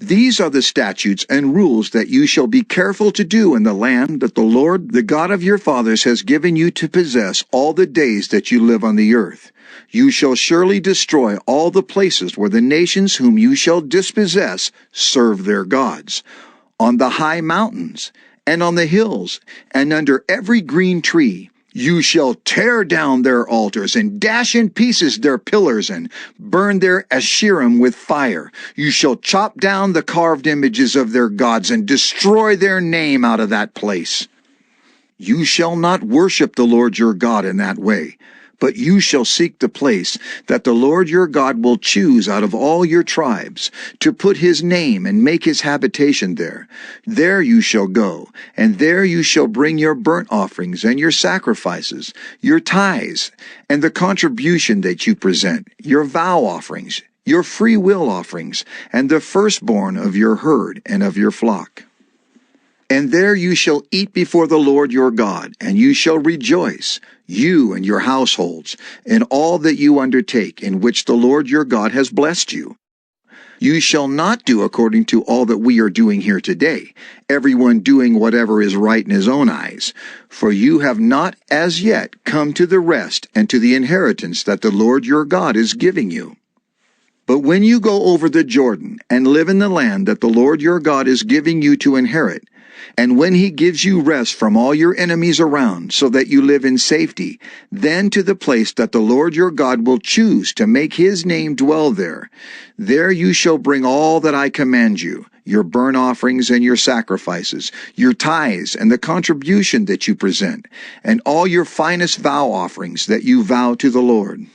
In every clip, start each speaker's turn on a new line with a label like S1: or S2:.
S1: These are the statutes and rules that you shall be careful to do in the land that the Lord, the God of your fathers, has given you to possess all the days that you live on the earth. You shall surely destroy all the places where the nations whom you shall dispossess serve their gods, on the high mountains, and on the hills, and under every green tree. You shall tear down their altars, and dash in pieces their pillars, and burn their Asherim with fire. You shall chop down the carved images of their gods, and destroy their name out of that place. You shall not worship the Lord your God in that way, but you shall seek the place that the Lord your God will choose out of all your tribes, to put his name and make his habitation there. There you shall go, and there you shall bring your burnt offerings and your sacrifices, your tithes, and the contribution that you present, your vow offerings, your free will offerings, and the firstborn of your herd and of your flock. And there you shall eat before the Lord your God, and you shall rejoice, you and your households, in all that you undertake, in which the Lord your God has blessed you. You shall not do according to all that we are doing here today, everyone doing whatever is right in his own eyes, for you have not as yet come to the rest and to the inheritance that the Lord your God is giving you. But when you go over the Jordan and live in the land that the Lord your God is giving you to inherit, and when he gives you rest from all your enemies around, so that you live in safety, then to the place that the Lord your God will choose to make his name dwell there, there you shall bring all that I command you, your burnt offerings and your sacrifices, your tithes and the contribution that you present, and all your finest vow offerings that you vow to the Lord.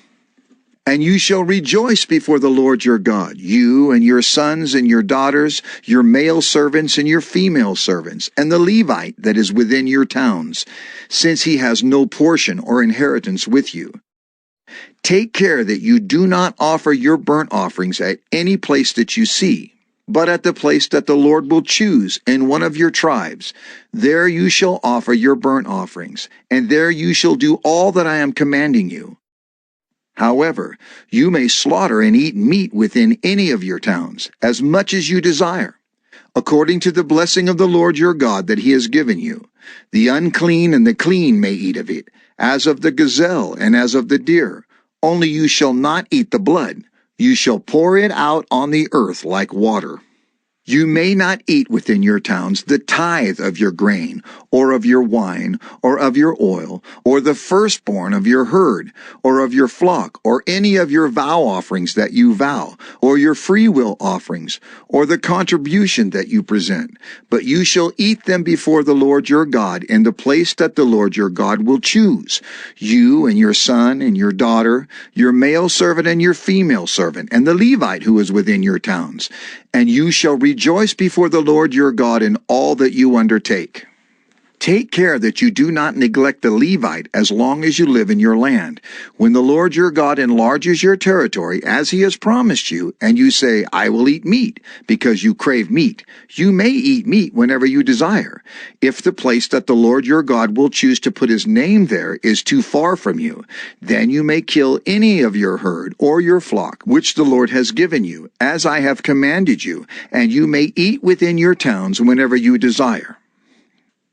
S1: And you shall rejoice before the Lord your God, you and your sons and your daughters, your male servants and your female servants, and the Levite that is within your towns, since he has no portion or inheritance with you. Take care that you do not offer your burnt offerings at any place that you see, but at the place that the Lord will choose in one of your tribes. There you shall offer your burnt offerings, and there you shall do all that I am commanding you. However, you may slaughter and eat meat within any of your towns, as much as you desire, according to the blessing of the Lord your God that he has given you. The unclean and the clean may eat of it, as of the gazelle and as of the deer. Only you shall not eat the blood. You shall pour it out on the earth like water. You may not eat within your towns the tithe of your grain, or of your wine, or of your oil, or the firstborn of your herd, or of your flock, or any of your vow offerings that you vow, or your freewill offerings, or the contribution that you present. But you shall eat them before the Lord your God in the place that the Lord your God will choose, you and your son and your daughter, your male servant and your female servant, and the Levite who is within your towns. And you shall rejoice before the Lord your God in all that you undertake. Take care that you do not neglect the Levite as long as you live in your land. When the Lord your God enlarges your territory, as he has promised you, and you say, I will eat meat, because you crave meat, you may eat meat whenever you desire. If the place that the Lord your God will choose to put his name there is too far from you, then you may kill any of your herd or your flock, which the Lord has given you, as I have commanded you, and you may eat within your towns whenever you desire.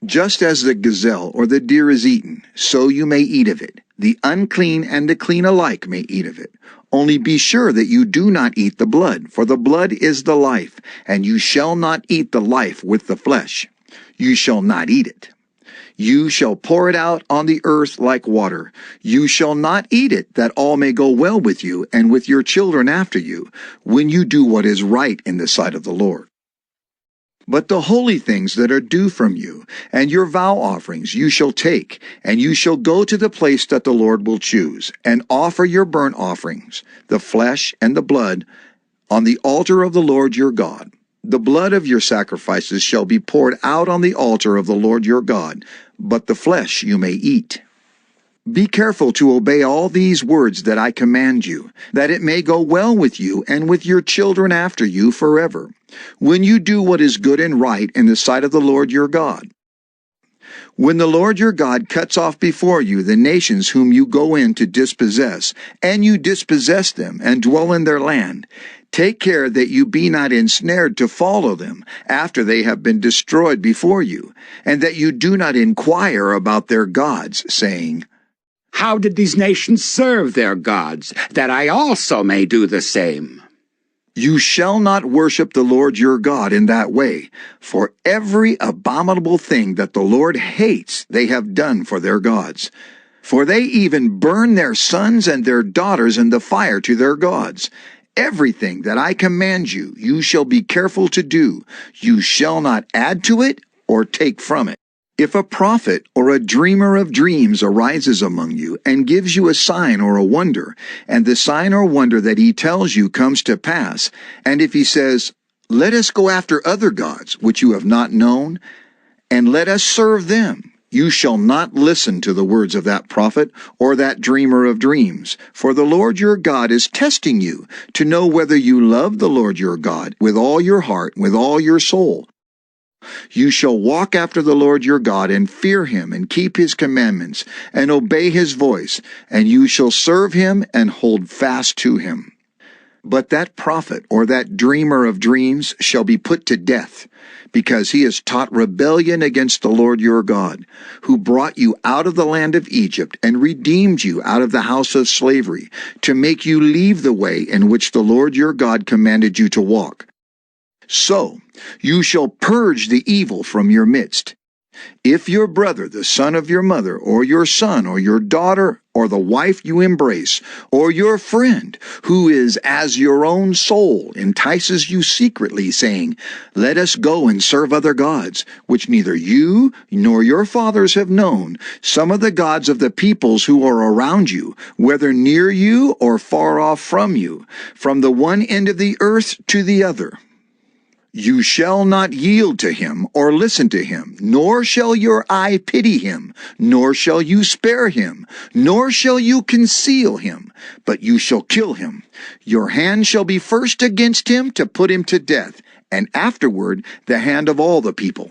S1: Just as the gazelle or the deer is eaten, so you may eat of it. The unclean and the clean alike may eat of it. Only be sure that you do not eat the blood, for the blood is the life, and you shall not eat the life with the flesh. You shall not eat it. You shall pour it out on the earth like water. You shall not eat it, that all may go well with you and with your children after you, when you do what is right in the sight of the Lord. But the holy things that are due from you, and your vow offerings you shall take, and you shall go to the place that the Lord will choose, and offer your burnt offerings, the flesh and the blood, on the altar of the Lord your God. The blood of your sacrifices shall be poured out on the altar of the Lord your God, but the flesh you may eat. Be careful to obey all these words that I command you, that it may go well with you and with your children after you forever, when you do what is good and right in the sight of the Lord your God. When the Lord your God cuts off before you the nations whom you go in to dispossess, and you dispossess them and dwell in their land, Take care that you be not ensnared to follow them after they have been destroyed before you, and that you do not inquire about their gods, saying,
S2: How did these nations serve their gods, that I also may do the same?
S1: You shall not worship the Lord your God in that way, for every abominable thing that the Lord hates they have done for their gods. For they even burn their sons and their daughters in the fire to their gods. Everything that I command you, you shall be careful to do. You shall not add to it or take from it. If a prophet or a dreamer of dreams arises among you and gives you a sign or a wonder, and the sign or wonder that he tells you comes to pass, and if he says, Let us go after other gods which you have not known, and let us serve them, you shall not listen to the words of that prophet or that dreamer of dreams, for the Lord your God is testing you to know whether you love the Lord your God with all your heart, with all your soul. You shall walk after the Lord your God and fear him and keep his commandments and obey his voice, and you shall serve him and hold fast to him. But that prophet or that dreamer of dreams shall be put to death, because he has taught rebellion against the Lord your God, who brought you out of the land of Egypt and redeemed you out of the house of slavery, to make you leave the way in which the Lord your God commanded you to walk. So you shall purge the evil from your midst. If your brother, the son of your mother, or your son, or your daughter, or the wife you embrace, or your friend, who is as your own soul, entices you secretly, saying, Let us go and serve other gods, which neither you nor your fathers have known, some of the gods of the peoples who are around you, whether near you or far off from you, from the one end of the earth to the other. You shall not yield to him or listen to him, nor shall your eye pity him, nor shall you spare him, nor shall you conceal him, but you shall kill him. Your hand shall be first against him to put him to death, and afterward the hand of all the people.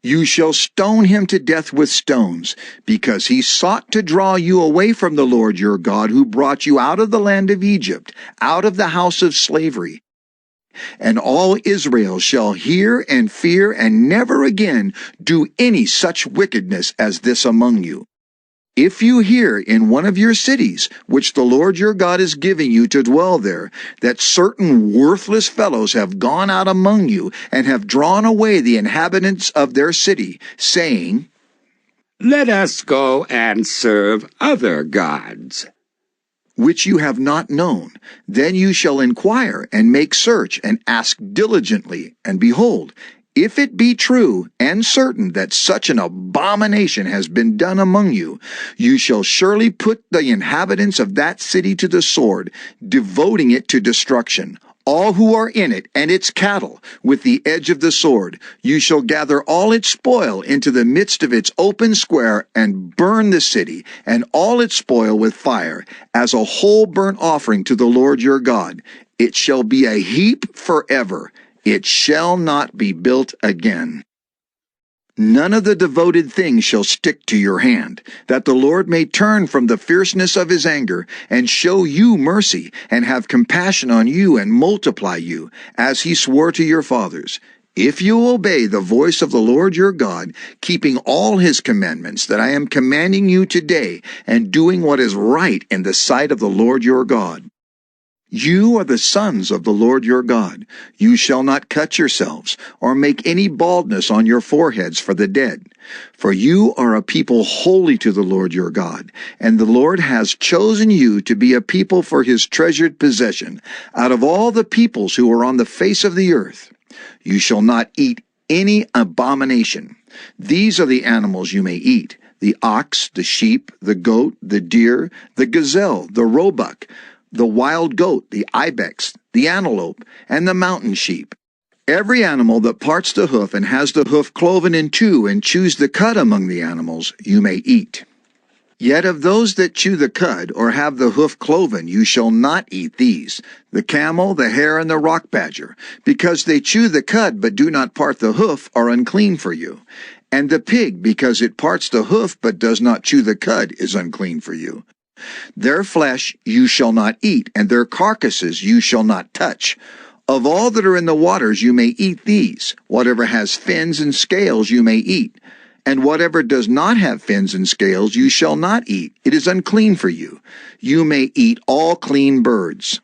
S1: You shall stone him to death with stones, because he sought to draw you away from the Lord your God, who brought you out of the land of Egypt, out of the house of slavery. And all Israel shall hear and fear and never again do any such wickedness as this among you. If you hear in one of your cities, which the Lord your God is giving you to dwell there, that certain worthless fellows have gone out among you and have drawn away the inhabitants of their city, saying,
S2: Let us go and serve other gods,
S1: which you have not known, then you shall inquire and make search and ask diligently, and behold, if it be true and certain that such an abomination has been done among you, you shall surely put the inhabitants of that city to the sword, devoting it to destruction. All who are in it, and its cattle, with the edge of the sword. You shall gather all its spoil into the midst of its open square, and burn the city, and all its spoil with fire, as a whole burnt offering to the Lord your God. It shall be a heap forever. It shall not be built again. None of the devoted things shall stick to your hand, that the Lord may turn from the fierceness of his anger, and show you mercy, and have compassion on you, and multiply you, as he swore to your fathers. If you obey the voice of the Lord your God, keeping all his commandments that I am commanding you today, and doing what is right in the sight of the Lord your God. You are the sons of the Lord your God. You shall not cut yourselves, or make any baldness on your foreheads for the dead. For you are a people holy to the Lord your God, and the Lord has chosen you to be a people for his treasured possession, out of all the peoples who are on the face of the earth. You shall not eat any abomination. These are the animals you may eat: the ox, the sheep, the goat, the deer, the gazelle, the roebuck, the wild goat, the ibex, the antelope, and the mountain sheep. Every animal that parts the hoof and has the hoof cloven in two and chews the cud among the animals, you may eat. Yet of those that chew the cud, or have the hoof cloven, you shall not eat these: the camel, the hare, and the rock badger, because they chew the cud but do not part the hoof, are unclean for you. And the pig, because it parts the hoof but does not chew the cud, is unclean for you. Their flesh you shall not eat, and their carcasses you shall not touch. Of all that are in the waters you may eat these. Whatever has fins and scales you may eat. And whatever does not have fins and scales you shall not eat. It is unclean for you. You may eat all clean birds.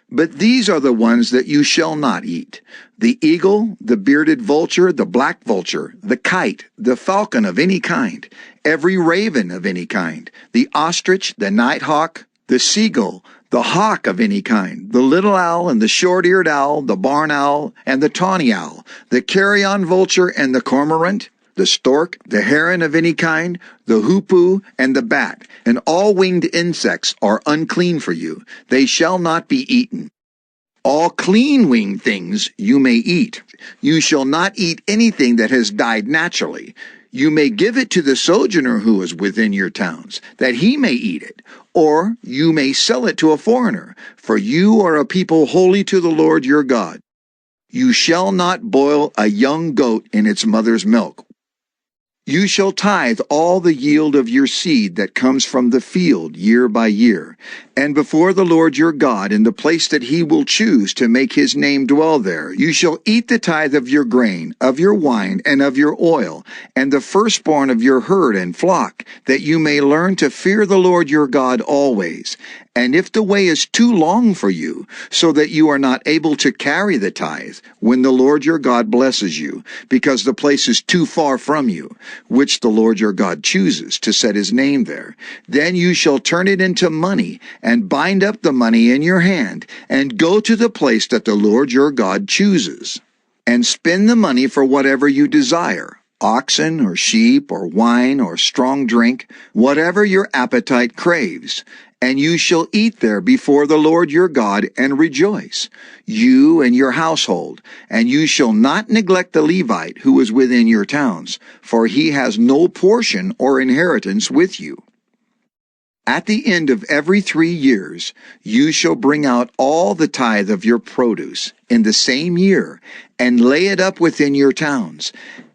S1: But these are the ones that you shall not eat: the eagle, the bearded vulture, the black vulture, the kite, the falcon of any kind, every raven of any kind, the ostrich, the nighthawk, the seagull, the hawk of any kind, the little owl and the short-eared owl, the barn owl and the tawny owl, the carrion vulture and the cormorant, the stork, the heron of any kind, the hoopoe, and the bat, and all winged insects are unclean for you. They shall not be eaten. All clean winged things you may eat. You shall not eat anything that has died naturally. You may give it to the sojourner who is within your towns, that he may eat it, or you may sell it to a foreigner, for you are a people holy to the Lord your God. You shall not boil a young goat in its mother's milk. You shall tithe all the yield of your seed that comes from the field year by year, and before the Lord your God in the place that he will choose to make his name dwell there, you shall eat the tithe of your grain, of your wine, and of your oil, and the firstborn of your herd and flock, that you may learn to fear the Lord your God always. And if the way is too long for you, so that you are not able to carry the tithe, when the Lord your God blesses you, because the place is too far from you, which the Lord your God chooses to set his name there, then you shall turn it into money, and bind up the money in your hand, and go to the place that the Lord your God chooses, and spend the money for whatever you desire, oxen or sheep or wine or strong drink, whatever your appetite craves. And you shall eat there before the Lord your God and rejoice, you and your household. And you shall not neglect the Levite who is within your towns, for he has no portion or inheritance with you. At the end of every 3 years, you shall bring out all the tithe of your produce in the same year, and lay it up within your towns.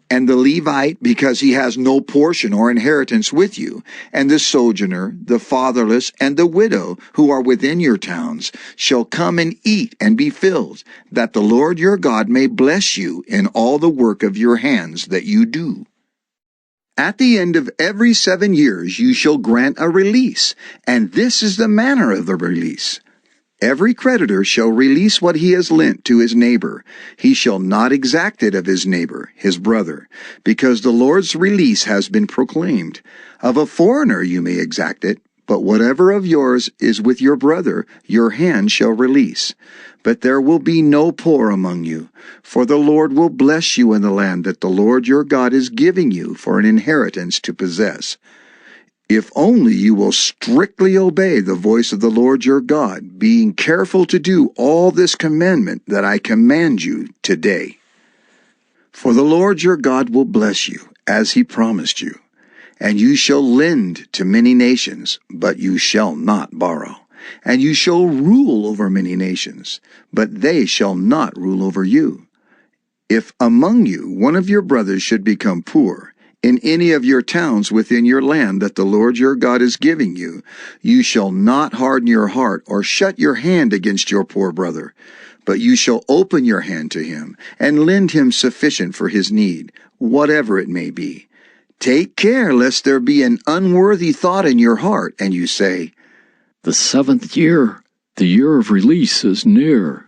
S1: And the Levite, because he has no portion or inheritance with you, and the sojourner, the fatherless, and the widow, who are within your towns, shall come and eat and be filled, that the Lord your God may bless you in all the work of your hands that you do. At the end of every 7 years you shall grant a release, and this is the manner of the release. Every creditor shall release what he has lent to his neighbor. He shall not exact it of his neighbor, his brother, because the Lord's release has been proclaimed. Of a foreigner you may exact it, but whatever of yours is with your brother, your hand shall release. But there will be no poor among you, for the Lord will bless you in the land that the Lord your God is giving you for an inheritance to possess. If only you will strictly obey the voice of the Lord your God, being careful to do all this commandment that I command you today. For the Lord your God will bless you, as he promised you. And you shall lend to many nations, but you shall not borrow. And you shall rule over many nations, but they shall not rule over you. If among you one of your brothers should become poor, in any of your towns within your land that the Lord your God is giving you, you shall not harden your heart or shut your hand against your poor brother, but you shall open your hand to him and lend him sufficient for his need, whatever it may be. Take care lest there be an unworthy thought in your heart, and you say,
S3: "The 7th year, the year of release, is near."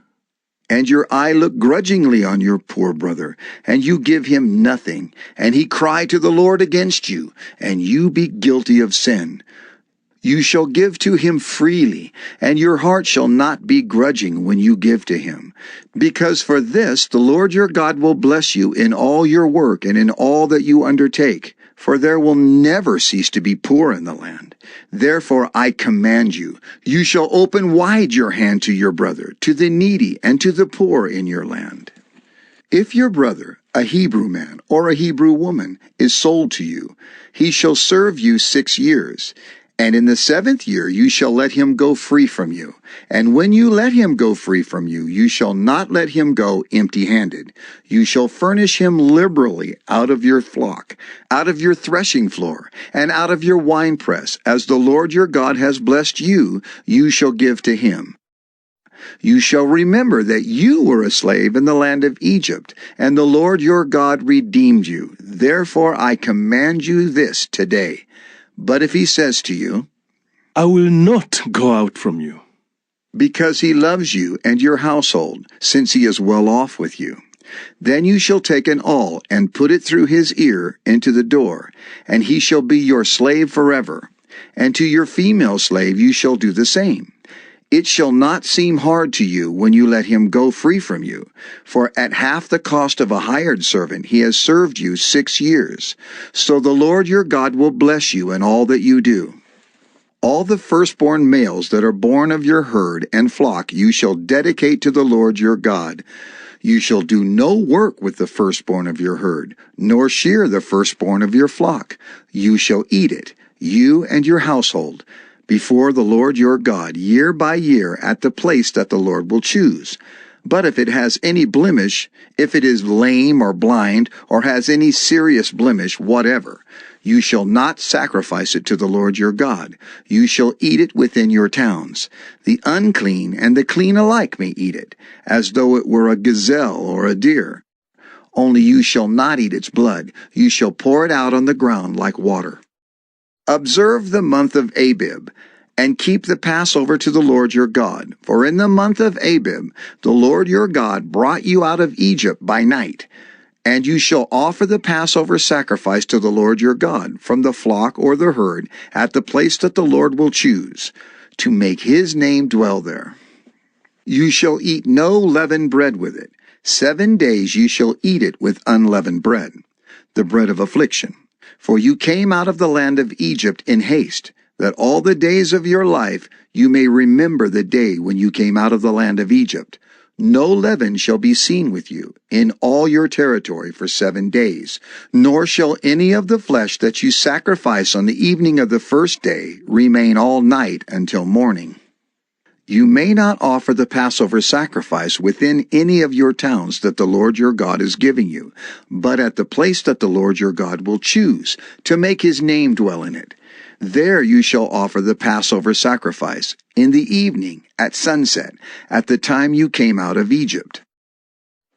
S1: And your eye look grudgingly on your poor brother, and you give him nothing, and he cry to the Lord against you, and you be guilty of sin. You shall give to him freely, and your heart shall not be grudging when you give to him. Because for this the Lord your God will bless you in all your work and in all that you undertake, for there will never cease to be poor in the land. Therefore I command you, you shall open wide your hand to your brother, to the needy, and to the poor in your land. If your brother, a Hebrew man or a Hebrew woman, is sold to you, he shall serve you 6 years. And in the 7th year you shall let him go free from you. And when you let him go free from you, you shall not let him go empty-handed. You shall furnish him liberally out of your flock, out of your threshing floor, and out of your winepress. As the Lord your God has blessed you, you shall give to him. You shall remember that you were a slave in the land of Egypt, and the Lord your God redeemed you. Therefore I command you this today. But if he says to you,
S4: I will not go out from you,
S1: because he loves you and your household, since he is well off with you, then you shall take an awl and put it through his ear into the door, and he shall be your slave forever. And to your female slave you shall do the same. It shall not seem hard to you when you let him go free from you, for at half the cost of a hired servant he has served you 6 years. So the Lord your God will bless you in all that you do. All the firstborn males that are born of your herd and flock you shall dedicate to the Lord your God. You shall do no work with the firstborn of your herd, nor shear the firstborn of your flock. You shall eat it, you and your household, before the Lord your God, year by year, at the place that the Lord will choose. But if it has any blemish, if it is lame or blind, or has any serious blemish whatever, you shall not sacrifice it to the Lord your God. You shall eat it within your towns. The unclean and the clean alike may eat it, as though it were a gazelle or a deer. Only you shall not eat its blood. You shall pour it out on the ground like water. Observe the month of Abib, and keep the Passover to the Lord your God. For in the month of Abib the Lord your God brought you out of Egypt by night. And you shall offer the Passover sacrifice to the Lord your God, from the flock or the herd, at the place that the Lord will choose, to make his name dwell there. You shall eat no leavened bread with it. 7 days you shall eat it with unleavened bread, the bread of affliction. For you came out of the land of Egypt in haste, that all the days of your life you may remember the day when you came out of the land of Egypt. No leaven shall be seen with you in all your territory for 7 days, nor shall any of the flesh that you sacrifice on the evening of the first day remain all night until morning. You may not offer the Passover sacrifice within any of your towns that the Lord your God is giving you, but at the place that the Lord your God will choose, to make his name dwell in it. There you shall offer the Passover sacrifice, in the evening, at sunset, at the time you came out of Egypt.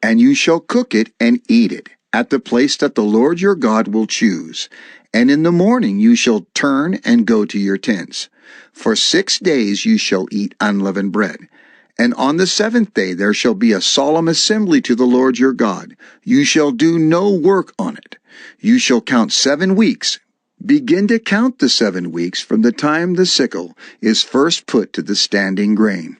S1: And you shall cook it and eat it, at the place that the Lord your God will choose. And in the morning you shall turn and go to your tents. For 6 days you shall eat unleavened bread. And on the 7th day there shall be a solemn assembly to the Lord your God. You shall do no work on it. You shall count 7 weeks. Begin to count the 7 weeks from the time the sickle is first put to the standing grain.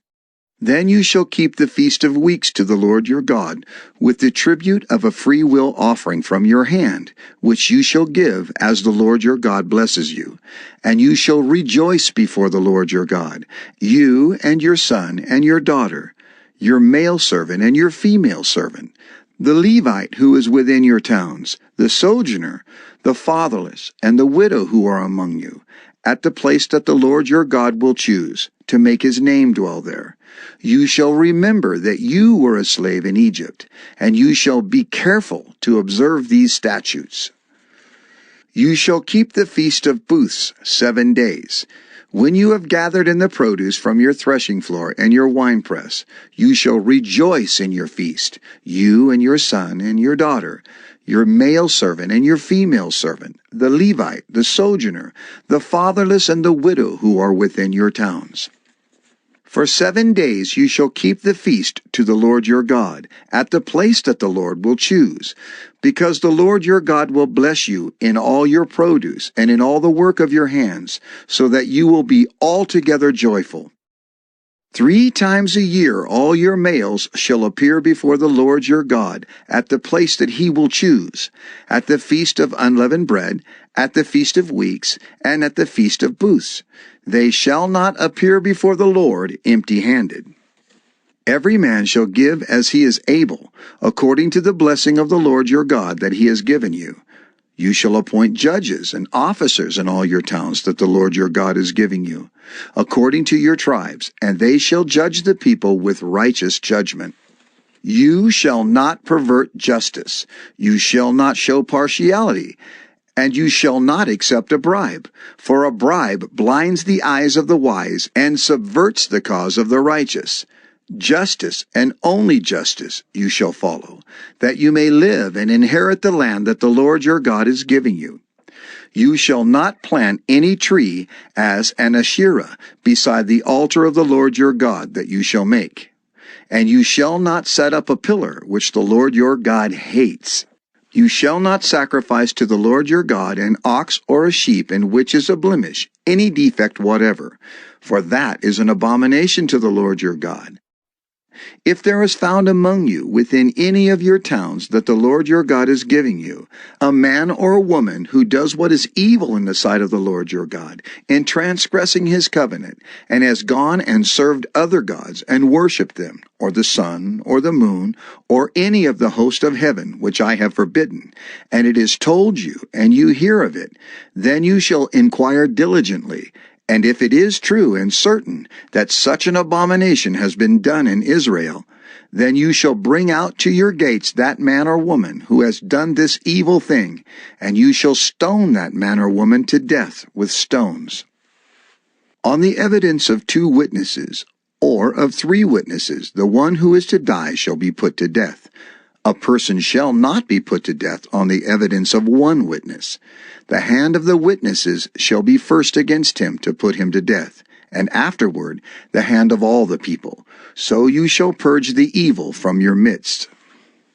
S1: Then you shall keep the feast of weeks to the Lord your God, with the tribute of a freewill offering from your hand, which you shall give as the Lord your God blesses you. And you shall rejoice before the Lord your God, you and your son and your daughter, your male servant and your female servant, the Levite who is within your towns, the sojourner, the fatherless, and the widow who are among you, at the place that the Lord your God will choose, to make his name dwell there. You shall remember that you were a slave in Egypt, and you shall be careful to observe these statutes. You shall keep the feast of booths 7 days. When you have gathered in the produce from your threshing floor and your winepress, you shall rejoice in your feast, you and your son and your daughter, your male servant and your female servant, the Levite, the sojourner, the fatherless, and the widow who are within your towns. For 7 days you shall keep the feast to the Lord your God, at the place that the Lord will choose, because the Lord your God will bless you in all your produce and in all the work of your hands, so that you will be altogether joyful. 3 times a year all your males shall appear before the Lord your God, at the place that he will choose, at the feast of unleavened bread, at the feast of weeks, and at the feast of booths. They shall not appear before the Lord empty-handed. Every man shall give as he is able, according to the blessing of the Lord your God that he has given you. You shall appoint judges and officers in all your towns that the Lord your God is giving you, according to your tribes, and they shall judge the people with righteous judgment. You shall not pervert justice. You shall not show partiality, and you shall not accept a bribe, for a bribe blinds the eyes of the wise and subverts the cause of the righteous. Justice, and only justice, you shall follow, that you may live and inherit the land that the Lord your God is giving you. You shall not plant any tree as an Asherah beside the altar of the Lord your God that you shall make. And you shall not set up a pillar which the Lord your God hates. You shall not sacrifice to the Lord your God an ox or a sheep in which is a blemish, any defect whatever, for that is an abomination to the Lord your God. If there is found among you within any of your towns that the Lord your God is giving you, a man or a woman who does what is evil in the sight of the Lord your God, in transgressing his covenant, and has gone and served other gods and worshipped them, or the sun, or the moon, or any of the host of heaven, which I have forbidden, and it is told you, and you hear of it, then you shall inquire diligently. And if it is true and certain that such an abomination has been done in Israel, then you shall bring out to your gates that man or woman who has done this evil thing, and you shall stone that man or woman to death with stones. On the evidence of 2 witnesses, or of 3 witnesses, the one who is to die shall be put to death. A person shall not be put to death on the evidence of 1 witness. The hand of the witnesses shall be first against him to put him to death, and afterward the hand of all the people. So you shall purge the evil from your midst.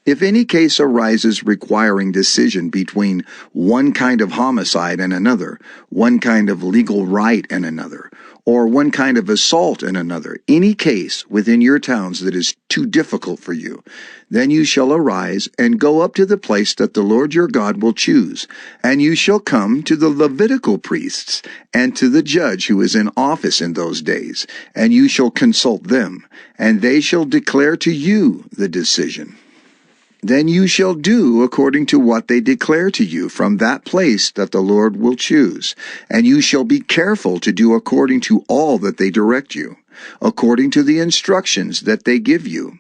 S1: If any case arises requiring decision between one kind of homicide and another, one kind of legal right and another, or one kind of assault and another, any case within your towns that is too difficult for you, then you shall arise and go up to the place that the Lord your God will choose, and you shall come to the Levitical priests and to the judge who is in office in those days, and you shall consult them, and they shall declare to you the decision. Then you shall do according to what they declare to you from that place that the Lord will choose, and you shall be careful to do according to all that they direct you, according to the instructions that they give you,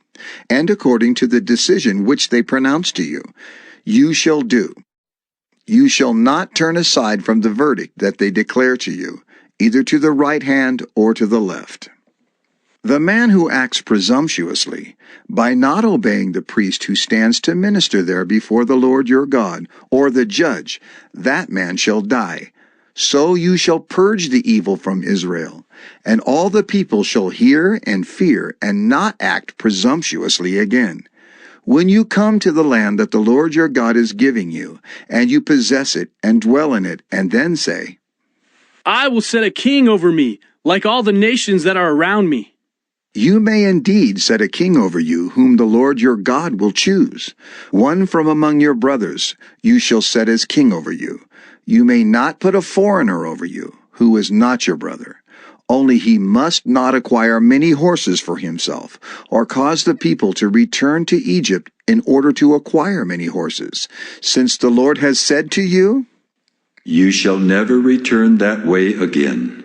S1: and according to the decision which they pronounce to you. You shall do. You shall not turn aside from the verdict that they declare to you, either to the right hand or to the left. The man who acts presumptuously, by not obeying the priest who stands to minister there before the Lord your God, or the judge, that man shall die. So you shall purge the evil from Israel, and all the people shall hear and fear, and not act presumptuously again. When you come to the land that the Lord your God is giving you, and you possess it and dwell in it, and then say,
S5: I will set a king over me, like all the nations that are around me.
S1: You may indeed set a king over you, whom the Lord your God will choose. One from among your brothers you shall set as king over you. You may not put a foreigner over you, who is not your brother. Only he must not acquire many horses for himself, or cause the people to return to Egypt in order to acquire many horses, since the Lord has said to you,
S6: You shall never return that way again.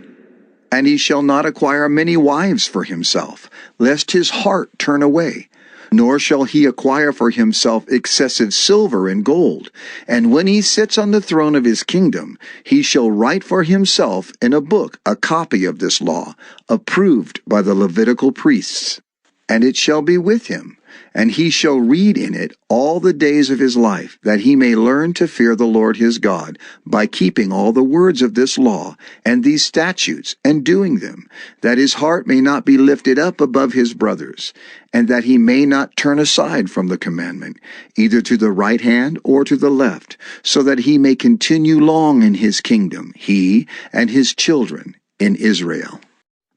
S1: And he shall not acquire many wives for himself, lest his heart turn away. Nor shall he acquire for himself excessive silver and gold. And when he sits on the throne of his kingdom, he shall write for himself in a book a copy of this law, approved by the Levitical priests. And it shall be with him, and he shall read in it all the days of his life, that he may learn to fear the Lord his God, by keeping all the words of this law, and these statutes, and doing them, that his heart may not be lifted up above his brothers, and that he may not turn aside from the commandment, either to the right hand or to the left, so that he may continue long in his kingdom, he and his children in Israel.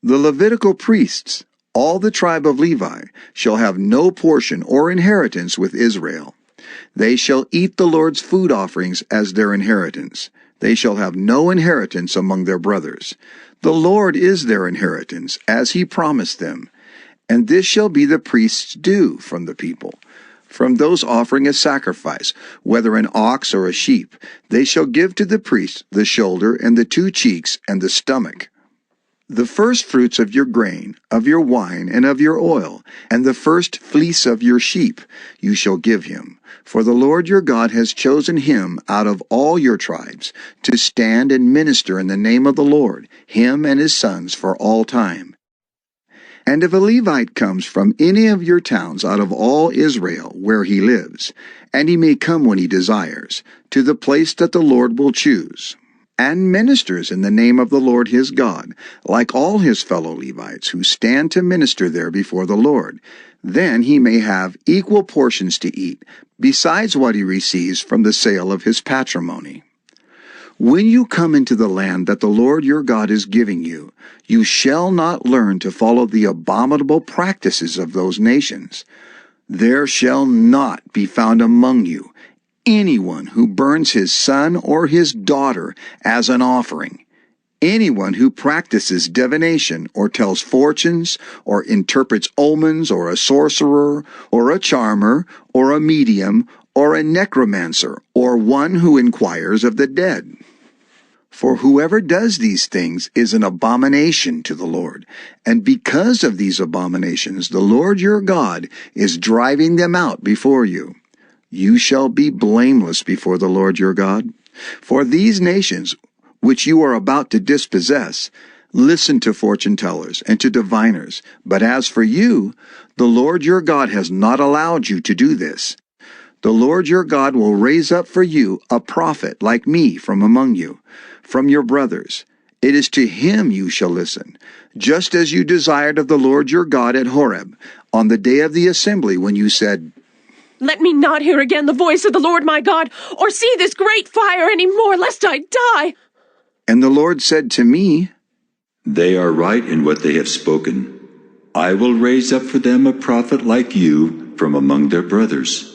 S1: The Levitical priests, all the tribe of Levi, shall have no portion or inheritance with Israel. They shall eat the Lord's food offerings as their inheritance. They shall have no inheritance among their brothers. The Lord is their inheritance, as he promised them. And this shall be the priest's due from the people. From those offering a sacrifice, whether an ox or a sheep, they shall give to the priest the shoulder and the 2 cheeks and the stomach. The first fruits of your grain, of your wine, and of your oil, and the first fleece of your sheep, you shall give him. For the Lord your God has chosen him out of all your tribes, to stand and minister in the name of the Lord, him and his sons for all time. And if a Levite comes from any of your towns out of all Israel where he lives, and he may come when he desires, to the place that the Lord will choose, and ministers in the name of the Lord his God, like all his fellow Levites who stand to minister there before the Lord, then he may have equal portions to eat, besides what he receives from the sale of his patrimony. When you come into the land that the Lord your God is giving you, you shall not learn to follow the abominable practices of those nations. There shall not be found among you anyone who burns his son or his daughter as an offering, anyone who practices divination or tells fortunes or interprets omens or a sorcerer or a charmer or a medium or a necromancer or one who inquires of the dead. For whoever does these things is an abomination to the Lord, and because of these abominations the Lord your God is driving them out before you. You shall be blameless before the Lord your God. For these nations, which you are about to dispossess, listen to fortune tellers and to diviners. But as for you, the Lord your God has not allowed you to do this. The Lord your God will raise up for you a prophet like me from among you, from your brothers. It is to him you shall listen, just as you desired of the Lord your God at Horeb, on the day of the assembly when you said,
S7: Let me not hear again the voice of the Lord my God, or see this great fire any more, lest I die.
S1: And the Lord said to me,
S6: They are right in what they have spoken. I will raise up for them a prophet like you from among their brothers.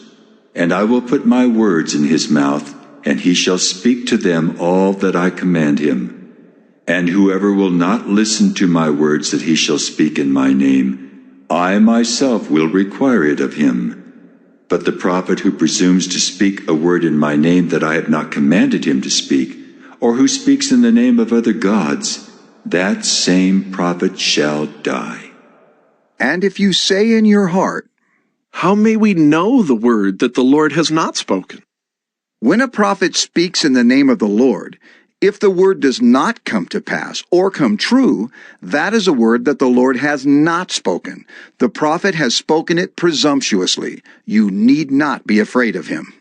S6: And I will put my words in his mouth, and he shall speak to them all that I command him. And whoever will not listen to my words that he shall speak in my name, I myself will require it of him. But the prophet who presumes to speak a word in my name that I have not commanded him to speak, or who speaks in the name of other gods, that same prophet shall die.
S1: And if you say in your heart,
S4: How may we know the word that the Lord has not spoken?
S1: when a prophet speaks in the name of the Lord, if the word does not come to pass or come true, that is a word that the Lord has not spoken. The prophet has spoken it presumptuously. You need not be afraid of him.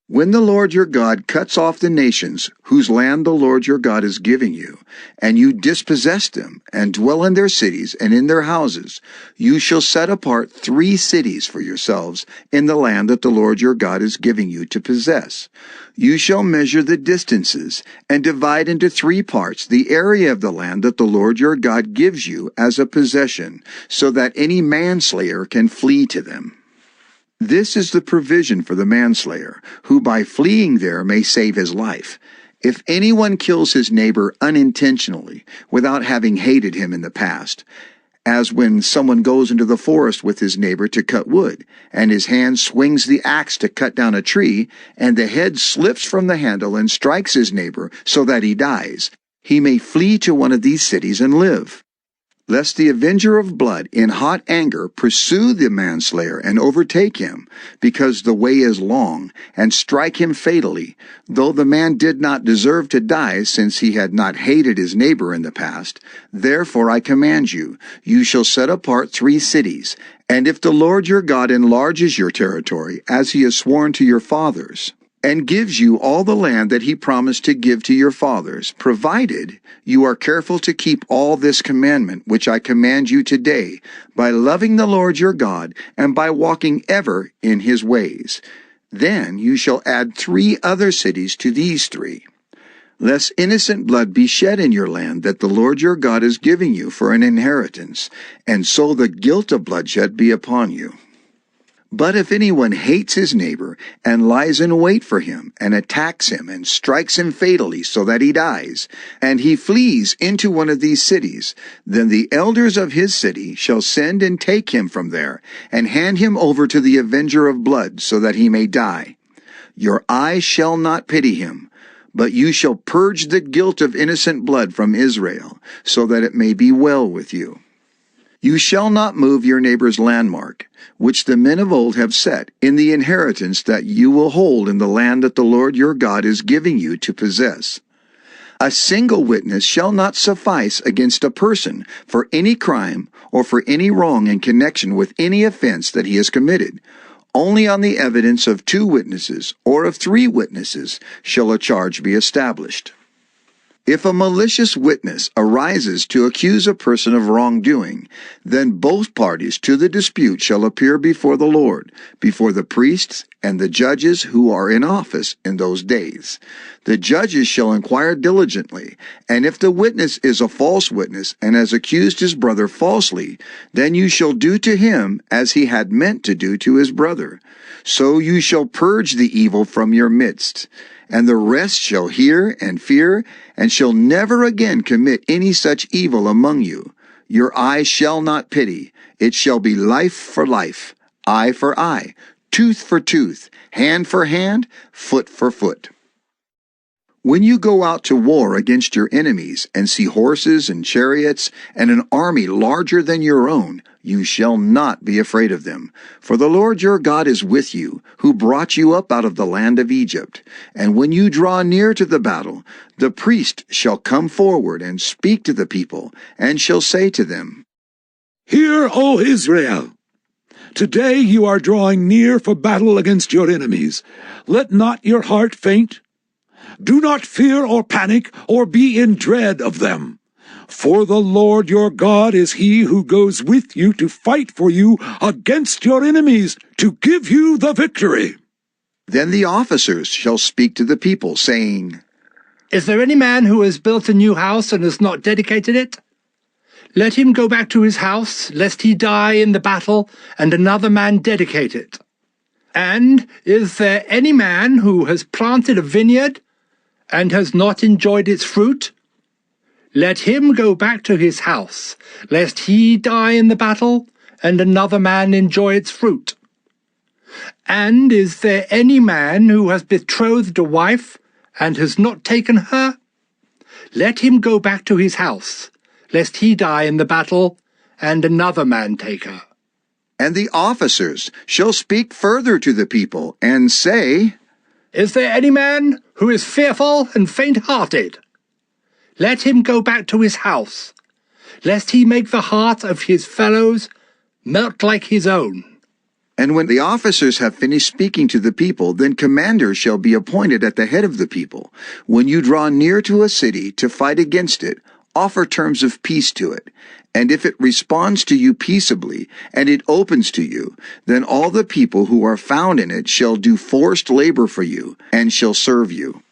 S1: When the Lord your God cuts off the nations whose land the Lord your God is giving you, and you dispossess them, and dwell in their cities and in their houses, you shall set apart 3 cities for yourselves in the land that the Lord your God is giving you to possess. You shall measure the distances, and divide into 3 parts the area of the land that the Lord your God gives you as a possession, so that any manslayer can flee to them. This is the provision for the manslayer, who by fleeing there may save his life. If anyone kills his neighbor unintentionally, without having hated him in the past, as when someone goes into the forest with his neighbor to cut wood, and his hand swings the axe to cut down a tree, and the head slips from the handle and strikes his neighbor so that he dies, he may flee to one of these cities and live. Lest the avenger of blood in hot anger pursue the manslayer and overtake him, because the way is long, and strike him fatally, though the man did not deserve to die, since he had not hated his neighbor in the past. Therefore I command you, you shall set apart 3 cities, and if the Lord your God enlarges your territory, as he has sworn to your fathers, and gives you all the land that he promised to give to your fathers, provided you are careful to keep all this commandment which I command you today, by loving the Lord your God, and by walking ever in his ways. Then you shall add 3 other cities to these 3, lest innocent blood be shed in your land that the Lord your God is giving you for an inheritance, and so the guilt of bloodshed be upon you. But if anyone hates his neighbor and lies in wait for him and attacks him and strikes him fatally so that he dies, and he flees into one of these cities, then the elders of his city shall send and take him from there and hand him over to the avenger of blood so that he may die. Your eye shall not pity him, but you shall purge the guilt of innocent blood from Israel, so that it may be well with you. You shall not move your neighbor's landmark, which the men of old have set, in the inheritance that you will hold in the land that the Lord your God is giving you to possess. A single witness shall not suffice against a person for any crime or for any wrong in connection with any offense that he has committed. Only on the evidence of 2 witnesses or of 3 witnesses shall a charge be established. If a malicious witness arises to accuse a person of wrongdoing, then both parties to the dispute shall appear before the Lord, before the priests and the judges who are in office in those days. The judges shall inquire diligently, and if the witness is a false witness and has accused his brother falsely, then you shall do to him as he had meant to do to his brother. So you shall purge the evil from your midst. And the rest shall hear and fear, and shall never again commit any such evil among you. Your eye shall not pity. It shall be life for life, eye for eye, tooth for tooth, hand for hand, foot for foot. When you go out to war against your enemies, and see horses and chariots, and an army larger than your own, you shall not be afraid of them. For the Lord your God is with you, who brought you up out of the land of Egypt. And when you draw near to the battle, the priest shall come forward and speak to the people, and shall say to them,
S8: Hear, O Israel! Today you are drawing near for battle against your enemies. Let not your heart faint. Do not fear or panic or be in dread of them. For the Lord your God is he who goes with you to fight for you against your enemies, to give you the victory.
S1: Then the officers shall speak to the people, saying,
S9: Is there any man who has built a new house and has not dedicated it? Let him go back to his house, lest he die in the battle, and another man dedicate it. And is there any man who has planted a vineyard and has not enjoyed its fruit? Let him go back to his house, lest he die in the battle, and another man enjoy its fruit. And is there any man who has betrothed a wife, and has not taken her? Let him go back to his house, lest he die in the battle, and another man take her.
S1: And the officers shall speak further to the people, and say,
S9: Is there any man who is fearful and faint-hearted? Let him go back to his house, lest he make the heart of his fellows melt like his own.
S1: And when the officers have finished speaking to the people, then commanders shall be appointed at the head of the people. When you draw near to a city to fight against it, offer terms of peace to it. And if it responds to you peaceably, and it opens to you, then all the people who are found in it shall do forced labor for you, and shall serve you.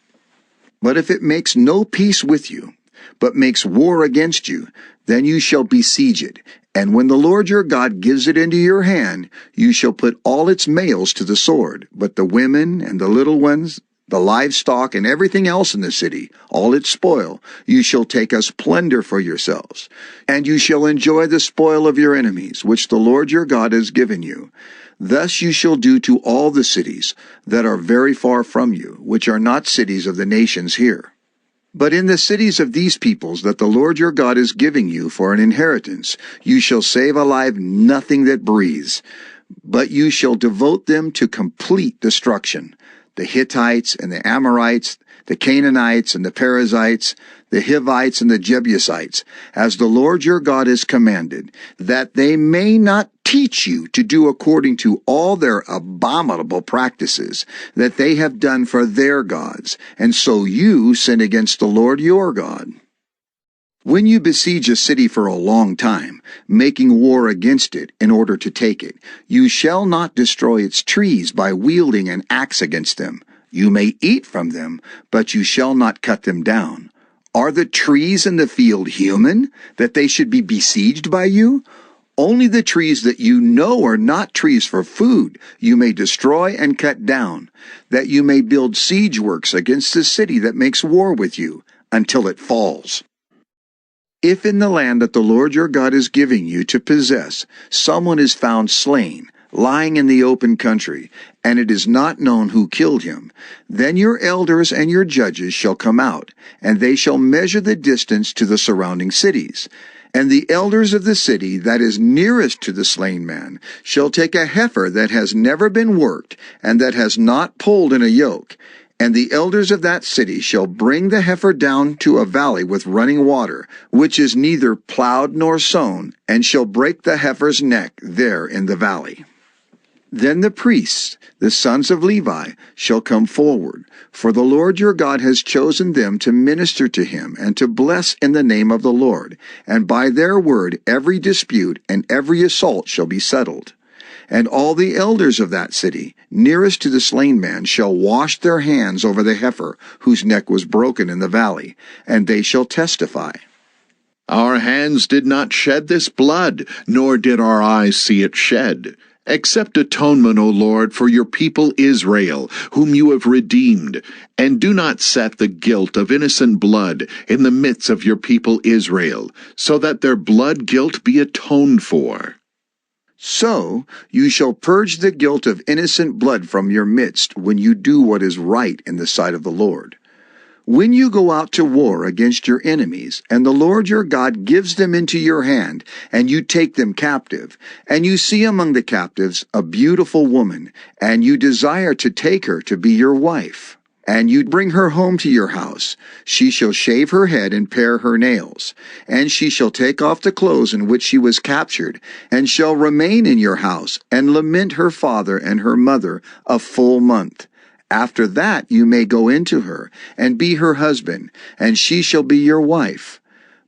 S1: But if it makes no peace with you, but makes war against you, then you shall besiege it. And when the Lord your God gives it into your hand, you shall put all its males to the sword, but the women and the little ones, the livestock and everything else in the city, all its spoil, you shall take as plunder for yourselves. And you shall enjoy the spoil of your enemies, which the Lord your God has given you. Thus you shall do to all the cities that are very far from you, which are not cities of the nations here. But in the cities of these peoples that the Lord your God is giving you for an inheritance, you shall save alive nothing that breathes, but you shall devote them to complete destruction. The Hittites and the Amorites, the Canaanites and the Perizzites, the Hivites and the Jebusites, as the Lord your God has commanded, that they may not teach you to do according to all their abominable practices that they have done for their gods, and so you sin against the Lord your God. When you besiege a city for a long time, making war against it in order to take it, you shall not destroy its trees by wielding an axe against them. You may eat from them, but you shall not cut them down. Are the trees in the field human, that they should be besieged by you? Only the trees that you know are not trees for food you may destroy and cut down, that you may build siege works against the city that makes war with you, until it falls. If in the land that the Lord your God is giving you to possess, someone is found slain, lying in the open country, and it is not known who killed him, then your elders and your judges shall come out, and they shall measure the distance to the surrounding cities. And the elders of the city that is nearest to the slain man shall take a heifer that has never been worked, and that has not pulled in a yoke. And the elders of that city shall bring the heifer down to a valley with running water, which is neither plowed nor sown, and shall break the heifer's neck there in the valley. Then the priests, the sons of Levi, shall come forward, for the Lord your God has chosen them to minister to him and to bless in the name of the Lord, and by their word every dispute and every assault shall be settled. And all the elders of that city, nearest to the slain man, shall wash their hands over the heifer whose neck was broken in the valley, and they shall testify.
S10: Our hands did not shed this blood, nor did our eyes see it shed. Accept atonement, O Lord, for your people Israel, whom you have redeemed, and do not set the guilt of innocent blood in the midst of your people Israel, so that their blood guilt be atoned for.
S1: So you shall purge the guilt of innocent blood from your midst when you do what is right in the sight of the Lord. When you go out to war against your enemies, and the Lord your God gives them into your hand, and you take them captive, and you see among the captives a beautiful woman, and you desire to take her to be your wife, and you bring her home to your house, she shall shave her head and pare her nails, and she shall take off the clothes in which she was captured, and shall remain in your house, and lament her father and her mother a full month. After that you may go into her, and be her husband, and she shall be your wife.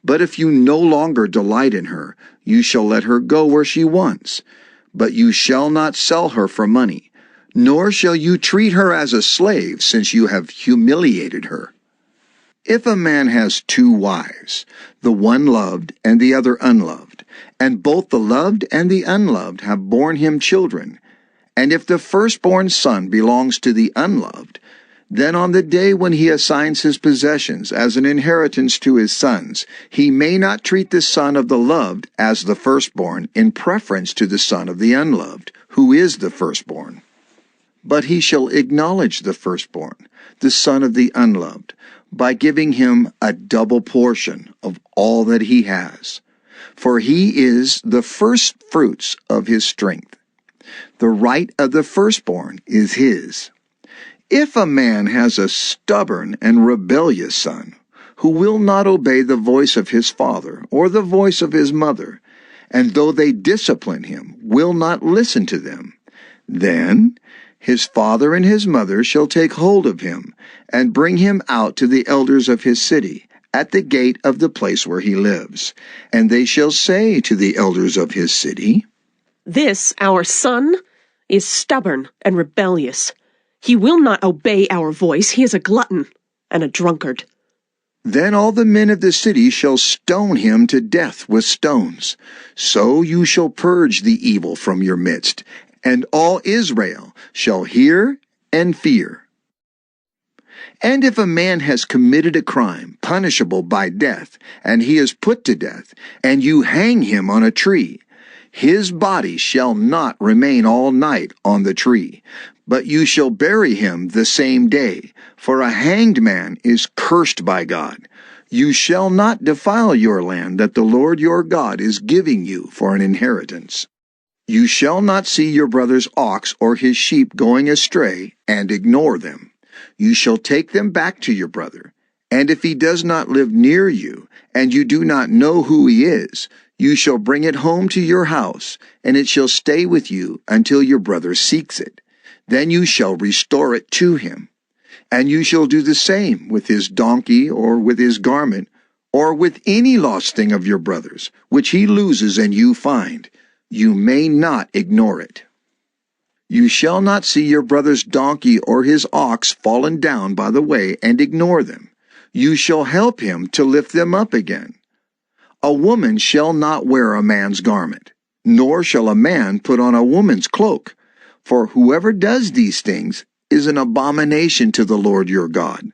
S1: But if you no longer delight in her, you shall let her go where she wants. But you shall not sell her for money, nor shall you treat her as a slave, since you have humiliated her. If a man has 2 wives, the one loved and the other unloved, and both the loved and the unloved have borne him children, and if the firstborn son belongs to the unloved, then on the day when he assigns his possessions as an inheritance to his sons, he may not treat the son of the loved as the firstborn in preference to the son of the unloved, who is the firstborn. But he shall acknowledge the firstborn, the son of the unloved, by giving him a double portion of all that he has. For he is the firstfruits of his strength. The right of the firstborn is his. If a man has a stubborn and rebellious son, who will not obey the voice of his father or the voice of his mother, and though they discipline him, will not listen to them, then his father and his mother shall take hold of him, and bring him out to the elders of his city, at the gate of the place where he lives. And they shall say to the elders of his city,
S7: This, our son, is stubborn and rebellious. He will not obey our voice. He is a glutton and a drunkard.
S1: Then all the men of the city shall stone him to death with stones. So you shall purge the evil from your midst, and all Israel shall hear and fear. And if a man has committed a crime punishable by death, and he is put to death, and you hang him on a tree, his body shall not remain all night on the tree, but you shall bury him the same day, for a hanged man is cursed by God. You shall not defile your land that the Lord your God is giving you for an inheritance. You shall not see your brother's ox or his sheep going astray, and ignore them. You shall take them back to your brother, and if he does not live near you, and you do not know who he is, you shall bring it home to your house, and it shall stay with you until your brother seeks it. Then you shall restore it to him. And you shall do the same with his donkey, or with his garment, or with any lost thing of your brother's, which he loses and you find. You may not ignore it. You shall not see your brother's donkey or his ox fallen down by the way and ignore them. You shall help him to lift them up again. A woman shall not wear a man's garment. Nor shall a man put on a woman's cloak, for whoever does these things is an abomination to the Lord your God.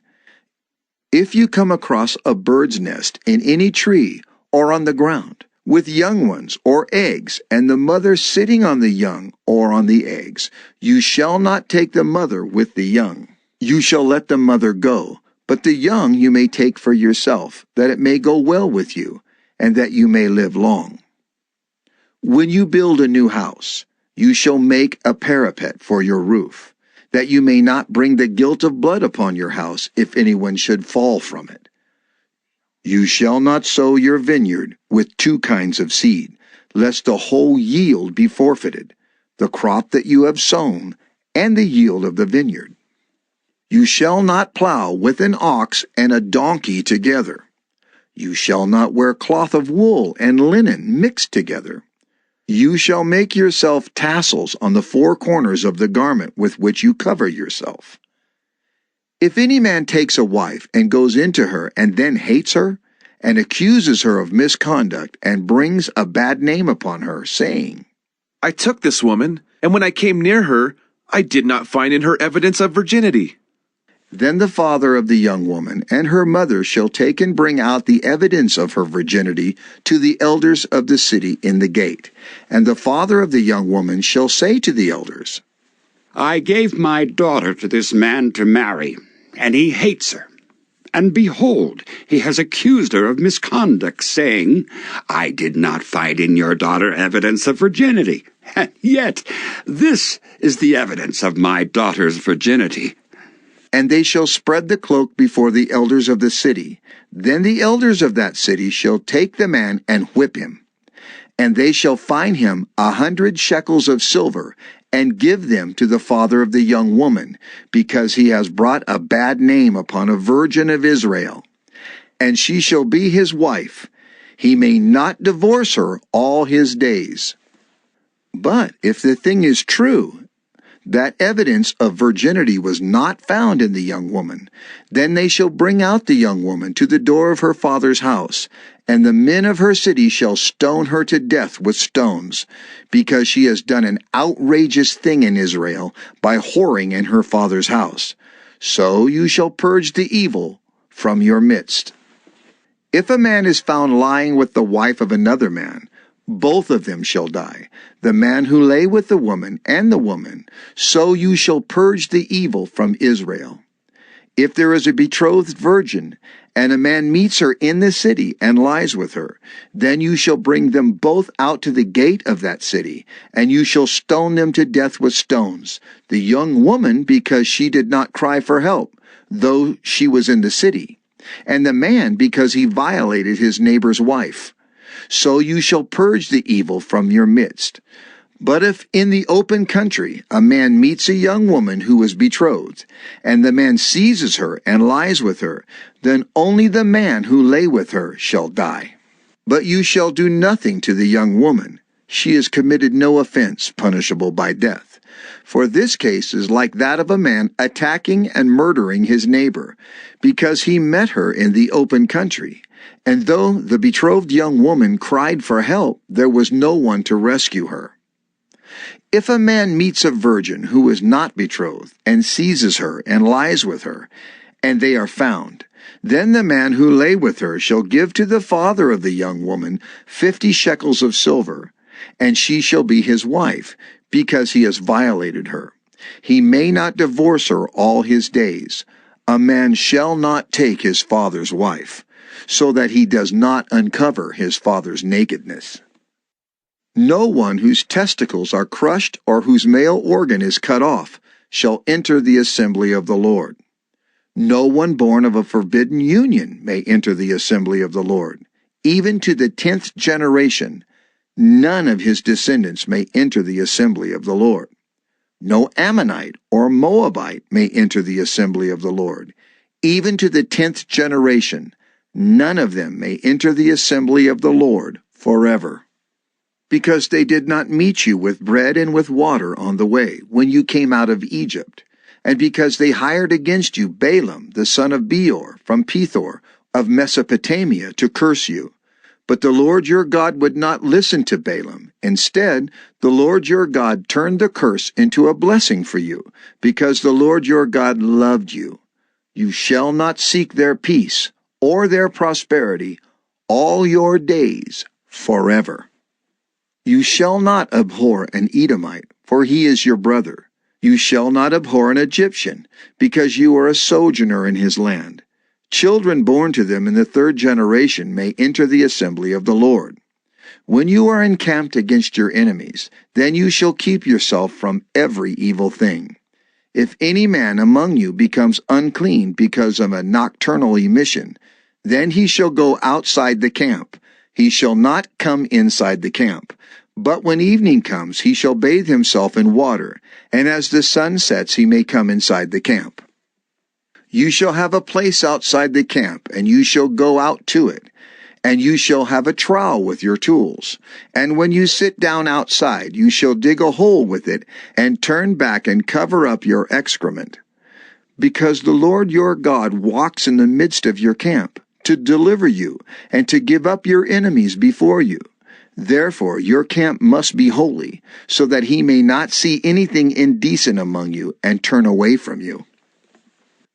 S1: If you come across a bird's nest in any tree or on the ground, with young ones or eggs, and the mother sitting on the young or on the eggs, you shall not take the mother with the young. You shall let the mother go, but the young you may take for yourself, that it may go well with you, and that you may live long. When you build a new house, you shall make a parapet for your roof, that you may not bring the guilt of blood upon your house if anyone should fall from it. You shall not sow your vineyard with two kinds of seed, lest the whole yield be forfeited, the crop that you have sown, and the yield of the vineyard. You shall not plow with an ox and a donkey together. You shall not wear cloth of wool and linen mixed together. You shall make yourself tassels on the four corners of the garment with which you cover yourself. If any man takes a wife and goes into her and then hates her, and accuses her of misconduct and brings a bad name upon her, saying,
S4: I took this woman, and when I came near her, I did not find in her evidence of virginity.
S1: Then the father of the young woman and her mother shall take and bring out the evidence of her virginity to the elders of the city in the gate. And the father of the young woman shall say to the elders,
S2: I gave my daughter to this man to marry, and he hates her. And behold, he has accused her of misconduct, saying, I did not find in your daughter evidence of virginity. And yet, this is the evidence of my daughter's virginity.
S1: And they shall spread the cloak before the elders of the city. Then the elders of that city shall take the man and whip him. And they shall fine him 100 shekels of silver, and give them to the father of the young woman, because he has brought a bad name upon a virgin of Israel. And she shall be his wife. He may not divorce her all his days. But if the thing is true, that evidence of virginity was not found in the young woman, then they shall bring out the young woman to the door of her father's house, and the men of her city shall stone her to death with stones, because she has done an outrageous thing in Israel by whoring in her father's house. So you shall purge the evil from your midst. If a man is found lying with the wife of another man, both of them shall die, the man who lay with the woman and the woman. So you shall purge the evil from Israel. If there is a betrothed virgin, and a man meets her in the city and lies with her, then you shall bring them both out to the gate of that city, and you shall stone them to death with stones, the young woman because she did not cry for help, though she was in the city, and the man because he violated his neighbor's wife. So you shall purge the evil from your midst. But if in the open country a man meets a young woman who is betrothed, and the man seizes her and lies with her, then only the man who lay with her shall die. But you shall do nothing to the young woman. She has committed no offense punishable by death. For this case is like that of a man attacking and murdering his neighbor, because he met her in the open country. And though the betrothed young woman cried for help, there was no one to rescue her. If a man meets a virgin who is not betrothed, and seizes her and lies with her, and they are found, then the man who lay with her shall give to the father of the young woman 50 shekels of silver, and she shall be his wife, because he has violated her. He may not divorce her all his days. A man shall not take his father's wife, so that he does not uncover his father's nakedness. No one whose testicles are crushed or whose male organ is cut off shall enter the assembly of the Lord. No one born of a forbidden union may enter the assembly of the Lord. Even to the 10th generation, none of his descendants may enter the assembly of the Lord. No Ammonite or Moabite may enter the assembly of the Lord. Even to the 10th generation, none of them may enter the assembly of the Lord forever. Because they did not meet you with bread and with water on the way, when you came out of Egypt, and because they hired against you Balaam the son of Beor from Pethor of Mesopotamia to curse you. But the Lord your God would not listen to Balaam. Instead, the Lord your God turned the curse into a blessing for you, because the Lord your God loved you. You shall not seek their peace or their prosperity all your days forever. You shall not abhor an Edomite, for he is your brother. You shall not abhor an Egyptian, because you are a sojourner in his land. Children born to them in the third generation may enter the assembly of the Lord. When you are encamped against your enemies, then you shall keep yourself from every evil thing. If any man among you becomes unclean because of a nocturnal emission, then he shall go outside the camp. He shall not come inside the camp. But when evening comes, he shall bathe himself in water, and as the sun sets, he may come inside the camp. You shall have a place outside the camp, and you shall go out to it, and you shall have a trowel with your tools. And when you sit down outside, you shall dig a hole with it, and turn back and cover up your excrement. Because the Lord your God walks in the midst of your camp, to deliver you, and to give up your enemies before you. Therefore your camp must be holy, so that he may not see anything indecent among you, and turn away from you.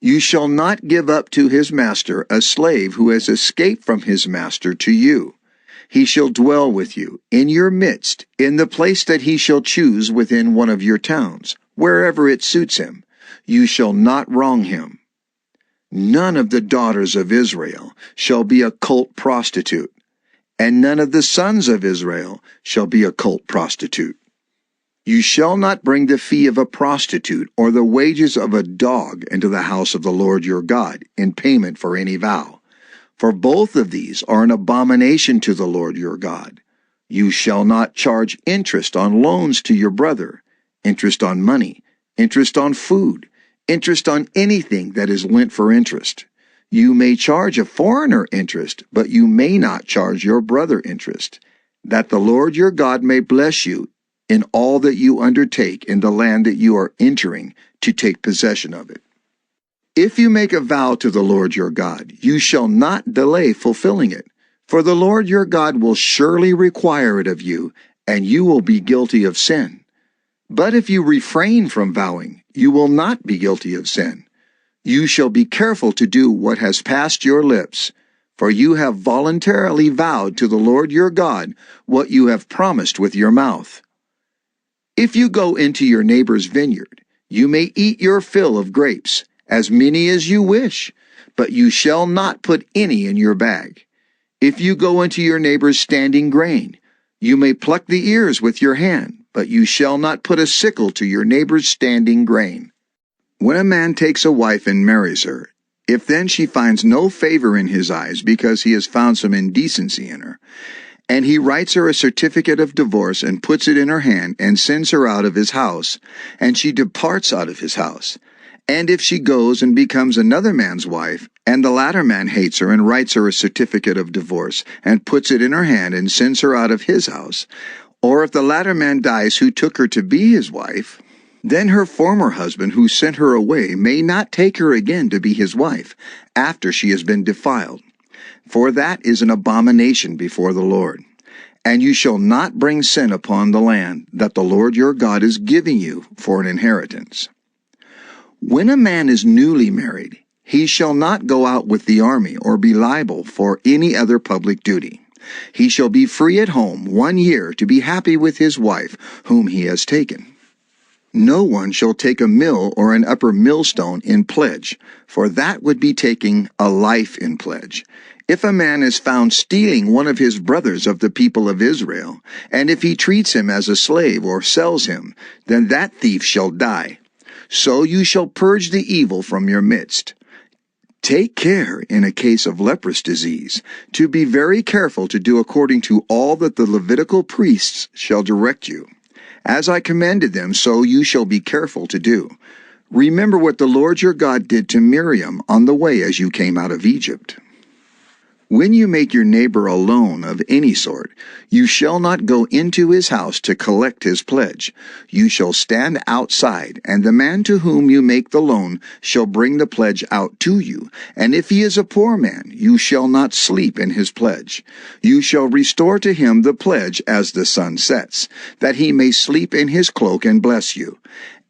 S1: You shall not give up to his master a slave who has escaped from his master to you. He shall dwell with you, in your midst, in the place that he shall choose within one of your towns, wherever it suits him. You shall not wrong him. None of the daughters of Israel shall be a cult prostitute, and none of the sons of Israel shall be a cult prostitute. You shall not bring the fee of a prostitute or the wages of a dog into the house of the Lord your God in payment for any vow, for both of these are an abomination to the Lord your God. You shall not charge interest on loans to your brother, interest on money, interest on food, interest on anything that is lent for interest. You may charge a foreigner interest, but you may not charge your brother interest, that the Lord your God may bless you in all that you undertake in the land that you are entering to take possession of it. If you make a vow to the Lord your God, you shall not delay fulfilling it, for the Lord your God will surely require it of you, and you will be guilty of sin. But if you refrain from vowing, you will not be guilty of sin. You shall be careful to do what has passed your lips, for you have voluntarily vowed to the Lord your God what you have promised with your mouth. If you go into your neighbor's vineyard, you may eat your fill of grapes, as many as you wish, but you shall not put any in your bag. If you go into your neighbor's standing grain, you may pluck the ears with your hand, but you shall not put a sickle to your neighbor's standing grain. When a man takes a wife and marries her, if then she finds no favor in his eyes because he has found some indecency in her, and he writes her a certificate of divorce and puts it in her hand and sends her out of his house, and she departs out of his house. And if she goes and becomes another man's wife, and the latter man hates her and writes her a certificate of divorce and puts it in her hand and sends her out of his house, or if the latter man dies who took her to be his wife, then her former husband who sent her away may not take her again to be his wife after she has been defiled. For that is an abomination before the Lord. And you shall not bring sin upon the land that the Lord your God is giving you for an inheritance. When a man is newly married, he shall not go out with the army or be liable for any other public duty. He shall be free at home 1 year to be happy with his wife whom he has taken. No one shall take a mill or an upper millstone in pledge, for that would be taking a life in pledge. If a man is found stealing one of his brothers of the people of Israel, and if he treats him as a slave or sells him, then that thief shall die. So you shall purge the evil from your midst. Take care, in a case of leprous disease, to be very careful to do according to all that the Levitical priests shall direct you. As I commanded them, so you shall be careful to do. Remember what the Lord your God did to Miriam on the way as you came out of Egypt. When you make your neighbor a loan of any sort, you shall not go into his house to collect his pledge. You shall stand outside, and the man to whom you make the loan shall bring the pledge out to you. And if he is a poor man, you shall not sleep in his pledge. You shall restore to him the pledge as the sun sets, that he may sleep in his cloak and bless you.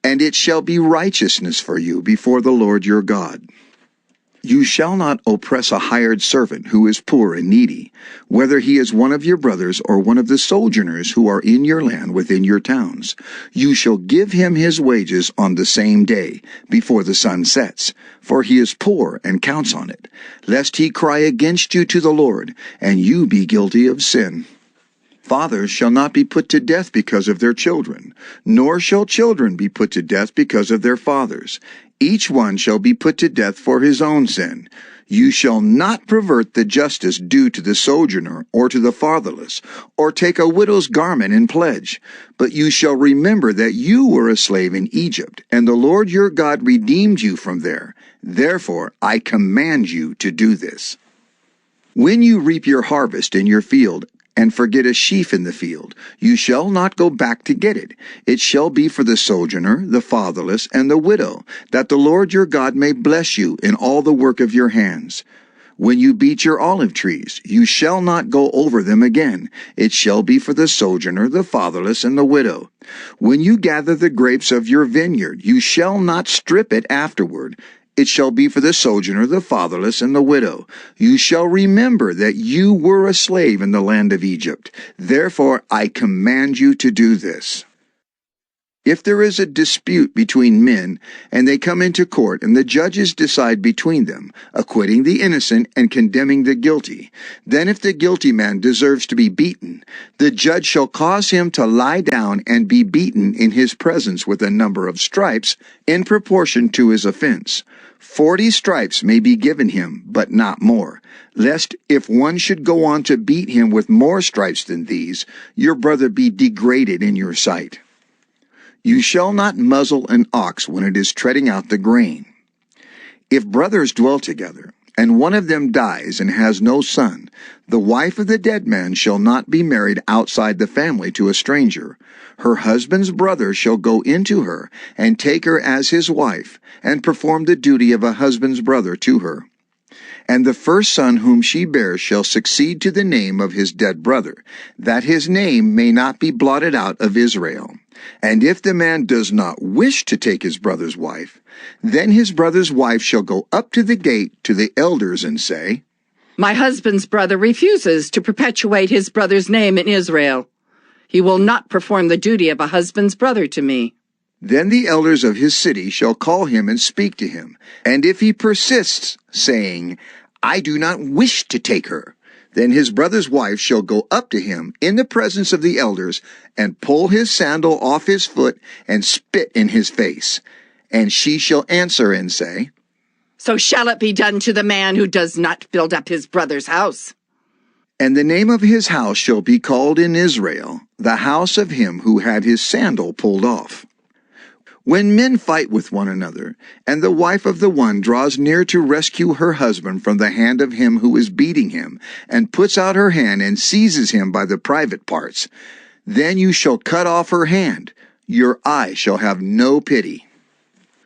S1: And it shall be righteousness for you before the Lord your God. You shall not oppress a hired servant who is poor and needy, whether he is one of your brothers or one of the sojourners who are in your land within your towns. You shall give him his wages on the same day, before the sun sets, for he is poor and counts on it, lest he cry against you to the Lord, and you be guilty of sin. Fathers shall not be put to death because of their children, nor shall children be put to death because of their fathers. Each one shall be put to death for his own sin. You shall not pervert the justice due to the sojourner or to the fatherless, or take a widow's garment in pledge. But you shall remember that you were a slave in Egypt, and the Lord your God redeemed you from there. Therefore I command you to do this. When you reap your harvest in your field, and forget a sheaf in the field, you shall not go back to get it. It shall be for the sojourner, the fatherless, and the widow, that the Lord your God may bless you in all the work of your hands. When you beat your olive trees, you shall not go over them again. It shall be for the sojourner, the fatherless, and the widow. When you gather the grapes of your vineyard, you shall not strip it afterward. It shall be for the sojourner, the fatherless, and the widow. You shall remember that you were a slave in the land of Egypt. Therefore I command you to do this. If there is a dispute between men, and they come into court, and the judges decide between them, acquitting the innocent and condemning the guilty, then if the guilty man deserves to be beaten, the judge shall cause him to lie down and be beaten in his presence with a number of stripes in proportion to his offense. 40 stripes may be given him, but not more, lest if one should go on to beat him with more stripes than these, your brother be degraded in your sight. You shall not muzzle an ox when it is treading out the grain. If brothers dwell together, and one of them dies and has no son, the wife of the dead man shall not be married outside the family to a stranger. Her husband's brother shall go into her, and take her as his wife, and perform the duty of a husband's brother to her. And the first son whom she bears shall succeed to the name of his dead brother, that his name may not be blotted out of Israel. And if the man does not wish to take his brother's wife, then his brother's wife shall go up to the gate to the elders and say,
S11: My husband's brother refuses to perpetuate his brother's name in Israel. He will not perform the duty of a husband's brother to me.
S1: Then the elders of his city shall call him and speak to him. And if he persists, saying, I do not wish to take her, then his brother's wife shall go up to him in the presence of the elders, and pull his sandal off his foot, and spit in his face. And she shall answer and say,
S11: So shall it be done to the man who does not build up his brother's house.
S1: And the name of his house shall be called in Israel, the house of him who had his sandal pulled off. When men fight with one another, and the wife of the one draws near to rescue her husband from the hand of him who is beating him, and puts out her hand and seizes him by the private parts, then you shall cut off her hand. Your eye shall have no pity.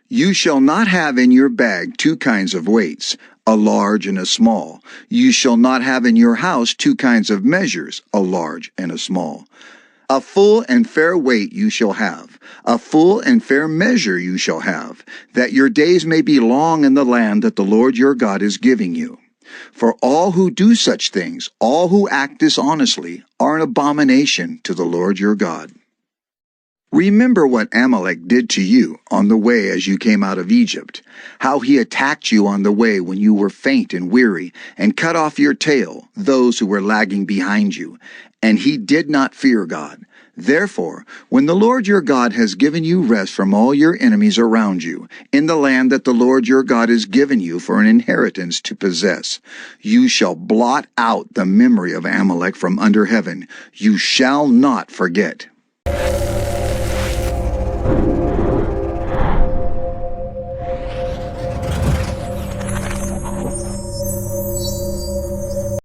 S1: You shall not have in your bag 2 kinds of weights, a large and a small. You shall not have in your house 2 kinds of measures, a large and a small. A full and fair weight you shall have, a full and fair measure you shall have, that your days may be long in the land that the Lord your God is giving you. For all who do such things, all who act dishonestly, are an abomination to the Lord your God. Remember what Amalek did to you on the way as you came out of Egypt, how he attacked you on the way when you were faint and weary, and cut off your tail, those who were lagging behind you, and he did not fear God. Therefore, when the Lord your God has given you rest from all your enemies around you, in the land that the Lord your God has given you for an inheritance to possess, you shall blot out the memory of Amalek from under heaven. You shall not forget.